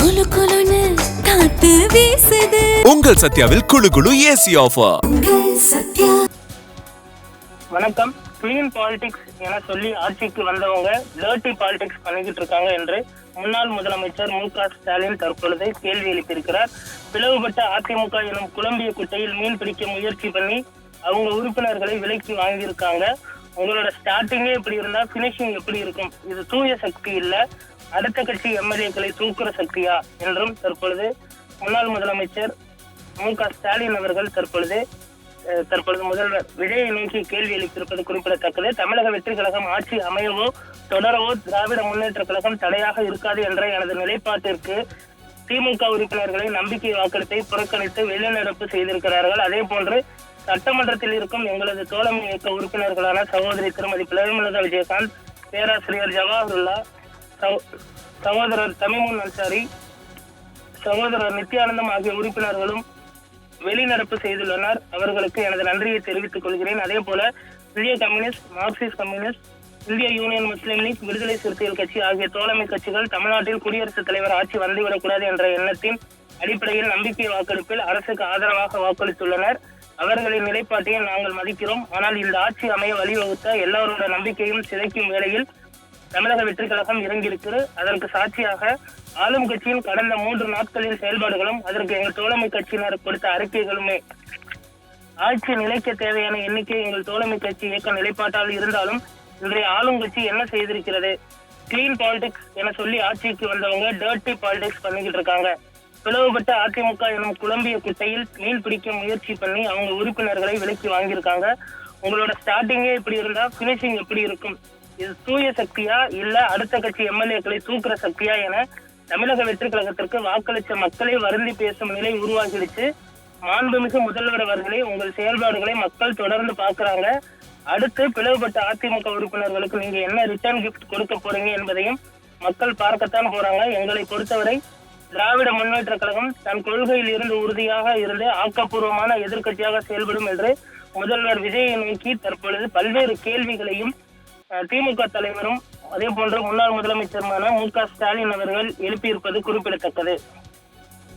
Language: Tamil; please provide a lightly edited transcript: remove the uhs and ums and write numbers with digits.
குளு குளுன்னு காத்து வீசுது. உங்கள் சத்யாவில் குளு குளு ஏசி ஆஃபர். வணக்கம். கிளீன் பாலிடிக்ஸ் என சொல்லி ஆட்சிக்கு வந்தவங்க டர்ட்டி பாலிடிக்ஸ் பண்ணிக்கிட்டு இருக்காங்க என்று முன்னாள் முதலமைச்சர் மு.க. ஸ்டாலின் தற்பொழுது கேள்வி எழுப்பியிருக்கிறார். பிளவுபட்ட அதிமுக எனும் குழம்பிய குட்டையில் மீன் பிடிக்க முயற்சி பண்ணி அவங்க உறுப்பினர்களை விலைக்கு வாங்கியிருக்காங்க. உங்களோட ஸ்டார்டிங்கே இப்படி இருந்தா பினிஷிங் எப்படி இருக்கும்? இது தூய சக்தி இல்ல, அடுத்த கட்சி எம்எல்ஏக்களை தூக்குற சக்தியா என்றும் தற்பொழுது முன்னாள் முதலமைச்சர் மு.க. ஸ்டாலின் அவர்கள் தற்பொழுது முதல்வர் விஜயை நோக்கி கேள்வி எழுப்பியிருப்பது குறிப்பிடத்தக்கது. தமிழக வெற்றி கழகம் ஆட்சி அமையவோ தொடரவோ திராவிட முன்னேற்ற கழகம் தடையாக இருக்காது என்ற எனது நிலைப்பாட்டிற்கு திமுக உறுப்பினர்களை நம்பிக்கை வாக்கெடுப்பை புறக்கணித்து வெளிநடப்பு செய்திருக்கிறார்கள். அதே போன்று சட்டமன்றத்தில் இருக்கும் எங்களது தோழமை இயக்க உறுப்பினர்களான சகோதரி திருமதி பிரேமலதா விஜயகாந்த், பேராசிரியர் ஜவாஹருல்லா, சகோதரர் தமிமுன் அன்சாரி, சகோதரர் நித்யானந்தம் ஆகிய உறுப்பினர்களும் வெளிநடப்பு செய்துள்ளனர். அவர்களுக்கு எனது நன்றியை தெரிவித்துக் கொள்கிறேன். அதே போல இந்திய கம்யூனிஸ்ட், மார்க்சிஸ்ட் கம்யூனிஸ்ட், இந்திய யூனியன் முஸ்லீம் லீக், விடுதலை சிறுத்தைகள் கட்சி ஆகிய தோழமை கட்சிகள் தமிழ்நாட்டில் குடியரசுத் தலைவர் ஆட்சி வந்துவிடக்கூடாது என்ற எண்ணத்தின் அடிப்படையில் நம்பிக்கை வாக்கெடுப்பில் அரசுக்கு ஆதரவாக வாக்களித்துள்ளனர். அவர்களின் நிலைப்பாட்டையும் நாங்கள் மதிக்கிறோம். ஆனால் இந்த ஆட்சி அமைய வழிவகுத்த எல்லாரோட நம்பிக்கையும் சிதைக்கும் வேளையில் தமிழக வெற்றி கழகம் இறங்கியிருக்கிறது. அதற்கு சாட்சியாக ஆளும் கட்சியின் கடந்த 3 நாட்களின் செயல்பாடுகளும் அதற்கு எங்கள் தோழமை கட்சியினர் கொடுத்த அறிக்கைகளுமே. ஆட்சி நிலைக்க தேவையான எண்ணிக்கை எங்கள் தோழமை கட்சி இயக்க நிலைப்பாட்டால் இருந்தாலும் இன்றைய ஆளும் கட்சி என்ன செய்திருக்கிறது? கிளீன் பாலிடிக்ஸ் என சொல்லி ஆட்சிக்கு வந்தவங்க டர்ட்டி பாலிடிக்ஸ் பண்ணிக்கிட்டு இருக்காங்க. பிளவுபட்ட அதிமுக எனும் குழம்பிய குட்டையில் மீன் பிடிக்க முயற்சி பண்ணி அவங்க உறுப்பினர்களை விலைக்கு வாங்கியிருக்காங்க. உங்களோட ஸ்டார்டிங்கே இப்படி இருந்தா பினிஷிங் எப்படி இருக்கும்? இது தூய சக்தியா இல்ல அடுத்த கட்சி எம்எல்ஏக்களை தூக்குற சக்தியா என தமிழக வெற்றி கழகத்திற்கு வாக்களித்த மக்களை வருந்தி பேசும் நிலை உருவாகிடுச்சு. மாண்புமிகு முதல்வர் அவர்களே, உங்கள் செயல்பாடுகளை மக்கள் தொடர்ந்து பாக்குறாங்க. அடுத்து பிளவுபட்ட அதிமுக உறுப்பினர்களுக்கு நீங்க என்ன ரிட்டர்ன் கிஃப்ட் கொடுக்க போறீங்க என்பதையும் மக்கள் பார்க்கத்தான் போறாங்க. எங்களை பொறுத்தவரை திராவிட முன்னேற்ற கழகம் தன் கொள்கையில் இருந்து உறுதியாக இருந்து ஆக்கப்பூர்வமான எதிர்கட்சியாக செயல்படும் என்று முதல்வர் விஜயை நோக்கி தற்பொழுது பல்வேறு கேள்விகளையும் திமுக தலைவரும் அதே போன்று முன்னாள் முதலமைச்சருமான மு.க. ஸ்டாலின் அவர்கள் எழுப்பியிருப்பது குறிப்பிடத்தக்கது.